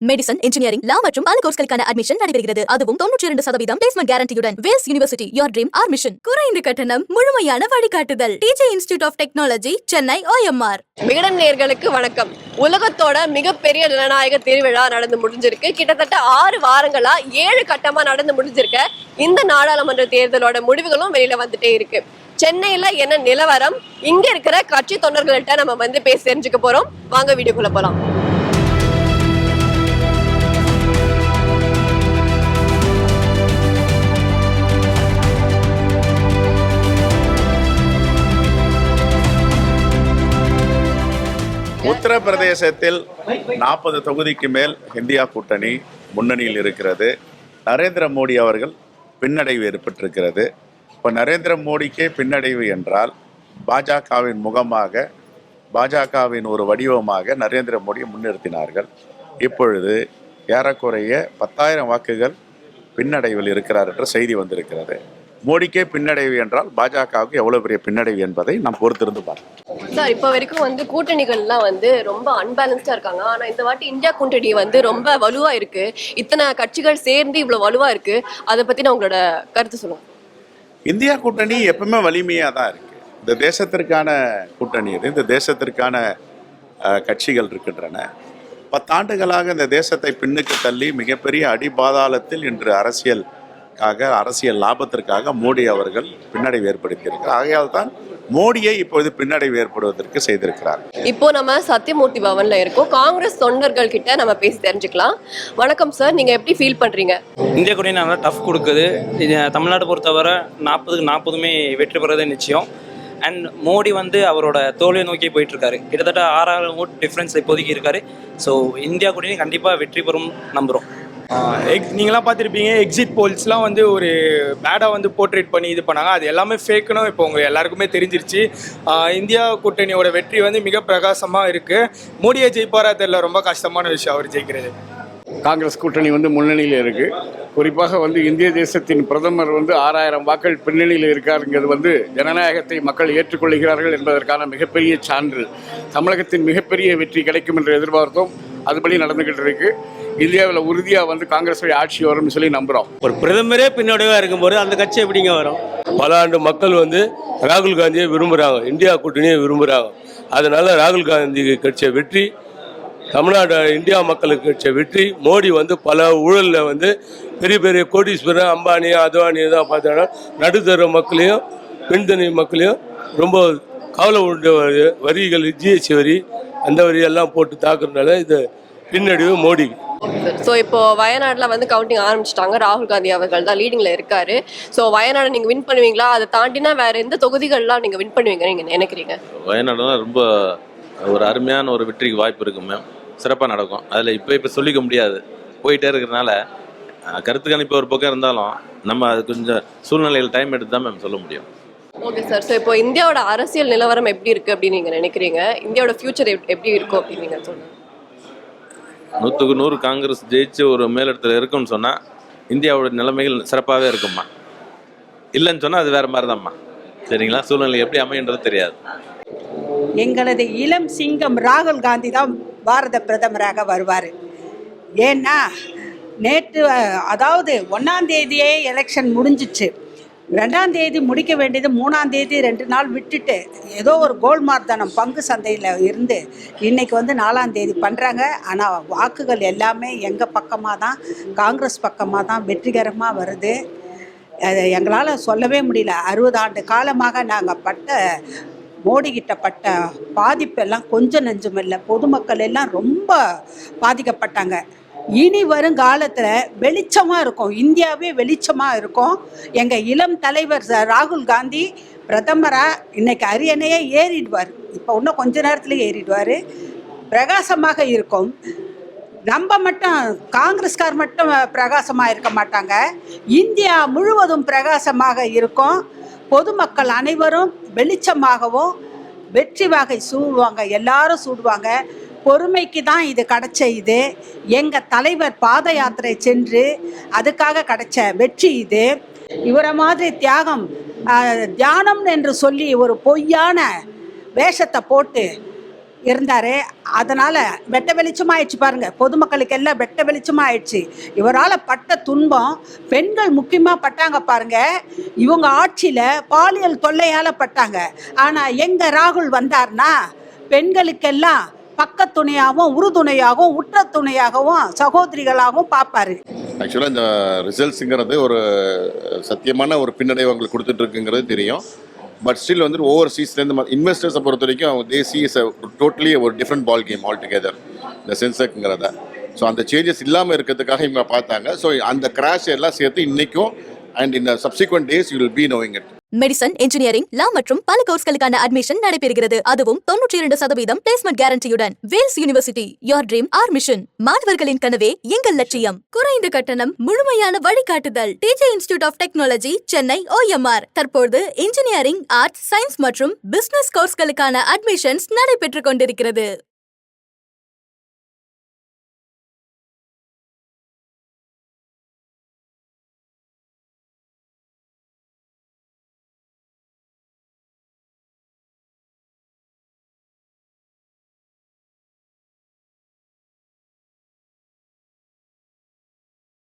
Medicine, engineering, law மற்றும் பல கோர்ஸ்களுக்கான அட்மிஷன் நடைபெறுகிறது. அதுவும் 92% பிளேஸ்மெண்ட் கேரண்டியுடன். Vels university, your dream our mission. குறைந்த கட்டணம், முழுமையான வழிகாட்டுதல். DJ institute of technology, Chennai, OMR. Vikatan நேயர்களுக்கு வணக்கம். உலகத்தோட மிகப்பெரிய ஜனநாயக திருவிழா நடந்து முடிஞ்சிருக்கு. கிட்டத்தட்ட 6 வாரங்களா 7 கட்டமா நடந்து முடிஞ்சிருக்க இந்த நாடாளுமன்ற தேர்தலோட முடிவுகளும் வெளியில வந்துட்டே இருக்கு. சென்னையில என்ன நிலவரம், இங்க இருக்கிற கட்சி தொண்டர்கள்ட்ட நம்ம பேசி தெரிஞ்சுக்க போறோம். வாங்க வீடியோக்குள்ள போலாம். உத்தரப்பிரதேசத்தில் 40 தொகுதிக்கு மேல் இந்தியா கூட்டணி முன்னணியில் இருக்கிறது. நரேந்திர மோடி அவர்கள் பின்னடைவு ஏற்பட்டிருக்கிறது. இப்போ நரேந்திர மோடிக்கே பின்னடைவு என்றால் பாஜகவின் முகமாக, பாஜகவின் ஒரு வடிவமாக நரேந்திர மோடியை முன்னிறுத்தினார்கள். இப்பொழுது ஏறக்குறைய 10,000 வாக்குகள் பின்னடைவில் இருக்கிறார் என்ற செய்தி வந்திருக்கிறது. மோடிக்கே பின்னடைவு என்றால் பாஜகவுக்கு எவ்வளவு பெரிய பின்னடைவு என்பதை நாம் பொறுத்திருந்து பார்க்கலாம். சார், இப்போ வரைக்கும் கூட்டணிகள்லாம் ரொம்ப அன்பேலன்ஸ்டா இருக்காங்க. ஆனா இந்த வாட்டி இந்தியா கூட்டணி ரொம்ப வலுவா இருக்கு. இத்தனை கட்சிகள் சேர்ந்து இவ்வளவு வலுவா இருக்கு. அதை பத்தி நான் உங்களோட கருத்து சொல்லுங்க. இந்தியா கூட்டணி எப்பவுமே வலிமையாக தான் இருக்கு. இந்த தேசத்திற்கான கூட்டணி இது. இந்த தேசத்திற்கான கட்சிகள் இருக்கின்றன. 10 ஆண்டுகளாக இந்த தேசத்தை பின்னுக்கு தள்ளி மிகப்பெரிய அடிபாதாளத்தில் இன்று அரசியல் லாபத்திற்காக மோடி அவர்கள் பின்னடைவு ஏற்படுத்தியிருக்கிறார். ஆகையால் தான் மோடியை இப்போது பின்னடைவு ஏற்படுவதற்கு செய்திருக்கிறார். இப்போ நம்ம சத்தியமூர்த்தி பவன்ல இருக்கோம். காங்கிரஸ் தொண்டர்கள் கிட்ட நம்ம பேசி தெரிஞ்சுக்கலாம். வணக்கம் சார், நீங்க எப்படி ஃபீல் பண்றீங்க? இந்தியா கூட்டணி நல்லா டஃப் கொடுக்குது. தமிழ்நாடு பொறுத்தவரை 40க்கு 40 வெற்றி பெறதே நிச்சயம். அண்ட் மோடி அவரோட தோல்வியை நோக்கி போயிட்டு இருக்காரு. கிட்டத்தட்ட 6,000 ஓட் டிஃப்ரென்ஸ் இப்போதைக்கு இருக்காரு. ஸோ இந்தியா கூட்டணி கண்டிப்பாக வெற்றி பெறும் நம்புகிறோம். நீங்களாம் பார்த்துருப்பீங்க, எக்ஸிட் போல்ஸ்லாம் ஒரு பேடாக போர்ட்ரேட் பண்ணி இது பண்ணாங்க. அது எல்லாமே ஃபேக்குன்னு இப்போ உங்கள் எல்லாருக்குமே தெரிஞ்சிருச்சு. இந்தியா கூட்டணியோட வெற்றி மிக பிரகாசமாக இருக்குது. மோடியை ஜெயிப்பாரா தெரியல, ரொம்ப கஷ்டமான விஷயம் அவர் ஜெயிக்கிறது. காங்கிரஸ் கூட்டணி முன்னணியில் இருக்குது. குறிப்பாக இந்திய தேசத்தின் பிரதமர் 6,000 வாக்கள் பின்னணியில் இருக்காருங்கிறது ஜனநாயகத்தை மக்கள் ஏற்றுக்கொள்கிறார்கள் என்பதற்கான மிகப்பெரிய சான்று. தமிழகத்தின் மிகப்பெரிய வெற்றி கிடைக்கும் என்று எதிர்பார்த்தோம். அதுபடி நடந்துக்கிட்டு இருக்கு. இந்தியாவில் உறுதியாக காங்கிரஸ் ஆட்சி வரும்னு சொல்லி நம்புகிறோம். ஒரு பிரதமரே பின்னடைவாக இருக்கும்போது அந்த கட்சி எப்படிங்க வரும்? பல ஆண்டு மக்கள் ராகுல் காந்தியை விரும்புகிறாங்க, இந்தியா கூட்டணியை விரும்புகிறாங்க. அதனால ராகுல் காந்தி கட்சியை வெற்றி, தமிழ்நாடு இந்தியா மக்களுக்கு கட்சியை வெற்றி. மோடி பல ஊழலில் பெரிய பெரிய கோடீஸ்வரர், அம்பானி, அத்வானி தான் பார்த்தோன்னா நடுத்தர மக்களையும் பெண்தனி மக்களையும் ரொம்ப கவலை உண்டு. வரிகள், ஜிஎஸ்டி வரி, அந்த வரியெல்லாம் போட்டு தாக்குறதுனால இது பின்னடைவு மோடி. ஸோ இப்போ வயநாட்டில் கவுண்டிங் ஆரம்பிச்சிட்டாங்க. ராகுல் காந்தி அவர்கள் தான் லீடிங்கில் இருக்காரு. ஸோ வயநாடு நீங்கள் வின் பண்ணுவீங்களா? அதை தாண்டினா வேற எந்த தொகுதிகள்லாம் நீங்கள் வின் பண்ணுவீங்க நீங்கள் நினைக்கிறீங்க? வயநாடு தான் ரொம்ப ஒரு அருமையான ஒரு வெற்றிக்கு வாய்ப்பு இருக்கு மேம். சிறப்பாக நடக்கும். அதில் இப்போ சொல்லிக்க முடியாது, போயிட்டே இருக்கிறதுனால கருத்து கணிப்பு ஒரு பக்கம் இருந்தாலும் நம்ம அது கொஞ்சம் சூழ்நிலைகள் டைம் எடுத்து தான் மேம் சொல்ல முடியும். Okay sir. ஸோ இப்போ இந்தியாவோட அரசியல் நிலவரம் எப்படி இருக்குது அப்படின்னு நீங்கள் நினைக்கிறீங்க? இந்தியாவோட ஃபியூச்சர் எப்படி இருக்கும் அப்படின்னு நீங்கள் சொல்லுங்கள். 100க்கு 100 காங்கிரஸ் ஜெயிச்சு ஒரு மேலிடத்தில் இருக்குன்னு சொன்னால் இந்தியாவோட நிலைமைகள் சிறப்பாகவே இருக்கும்மா. இல்லைன்னு சொன்னால் அது வேறு மாதிரி தான்மா. சரிங்களா? சூழ்நிலை எப்படி அமைன்றது தெரியாது. எங்களது இளம் சிங்கம் ராகுல் காந்தி தான் பாரத பிரதமராக வருவார். ஏன்னா நேற்று, அதாவது 1ஆம் தேதியே எலெக்ஷன் முடிஞ்சிச்சு. 2ஆம் தேதி முடிக்க வேண்டியது 3ஆம் தேதி 2 நாள் விட்டுட்டு ஏதோ ஒரு கோல்மார்தனம் பங்கு சந்தையில் இருந்து இன்றைக்கி 4ஆம் தேதி பண்ணுறாங்க. ஆனால் வாக்குகள் எல்லாமே எங்கள் பக்கமாக தான், காங்கிரஸ் பக்கமாக தான் வெற்றிகரமாக வருது. அது எங்களால் சொல்லவே முடியல. 60 ஆண்டு காலமாக நாங்கள் மோடிக்கிட்ட பட்ட பாதிப்பெல்லாம் கொஞ்சம் நெஞ்சமில்லை. பொதுமக்கள் எல்லாம் ரொம்ப பாதிக்கப்பட்டாங்க. இனி வருங்காலத்தில் வெளிச்சமாக இருக்கும், இந்தியாவே வெளிச்சமாக இருக்கும். எங்கள் இளம் தலைவர் ராகுல் காந்தி பிரதமராக இன்னைக்கு அரியணையே ஏறிடுவார். இப்போ இன்னும் கொஞ்ச நேரத்தில் ஏறிடுவார். பிரகாசமாக இருக்கும். நம்ம மட்டும் காங்கிரஸ்கார் மட்டும் பிரகாசமாக இருக்க மாட்டாங்க, இந்தியா முழுவதும் பிரகாசமாக இருக்கும். பொதுமக்கள் அனைவரும் வெளிச்சமாகவும் வெற்றி வாகை சூடுவாங்க, எல்லாரும் சூடுவாங்க. பொறுமைக்கு தான் இது கிடைச்ச. இது எங்கள் தலைவர் பாத யாத்திரை சென்று அதுக்காக கிடைச்ச வெற்றி இது. இவரை மாதிரி தியானம் என்று சொல்லி ஒரு பொய்யான வேஷத்தை போட்டு இருந்தார். அதனால் வெட்ட வெளிச்சமாகிடுச்சு பாருங்கள், பொதுமக்களுக்கு எல்லாம் வெட்ட வெளிச்சமாகிடுச்சு. இவரால் பட்ட துன்பம் பெண்கள் முக்கியமாக பட்டாங்க பாருங்கள். இவங்க ஆட்சியில் பாலியல் தொல்லையால் பட்டாங்க. ஆனால் எங்கள் ராகுல் வந்தார்னா பெண்களுக்கெல்லாம் பக்கத்துணையாகவும் உறுதுணையாகவும் உற்ற துணையாகவும் சகோதரிகளாகவும் பார்ப்பாரு. ஆக்சுவலாக இந்த ரிசல்ட்ஸுங்கிறது ஒரு சத்தியமான ஒரு பின்னடைவு அவங்களுக்கு கொடுத்துட்டு இருக்குங்கிறது தெரியும். பட் ஸ்டில் வந்து ஓவர்சீஸ்லேருந்து இன்வெஸ்டர்ஸை பொறுத்த வரைக்கும் தேசி இஸ் டோட்டலி ஒரு different ball game altogether இந்த சென்செக்ங்கிறத. ஸோ அந்த சேஞ்சஸ் இல்லாமல் இருக்கிறதுக்காக இவங்க பார்த்தாங்க. ஸோ அந்த கிராஷ் எல்லாம் சேர்த்து இன்னைக்கும் அண்ட் இந்த subsequent days you will be knowing it. Medicine, engineering, law மற்றும் பல கோர்ஸ்களுக்கான அட்மிஷன் நடைபெறுகிறது. அதுவும் 92% பிளேஸ்மெண்ட் கேரண்டியுடன். Vels university, your dream our mission. மாணவர்களின் கனவே எங்கள் லட்சியம். குறைந்த கட்டணம், முழுமையான வழிகாட்டுதல். DJ institute of technology, Chennai, OMR. தற்போது இன்ஜினியரிங், ஆர்ட்ஸ், சயின்ஸ் மற்றும் பிசினஸ் கோர்ஸ்களுக்கான அட்மிஷன்ஸ் நடைபெற்றுக் கொண்டிருக்கிறது.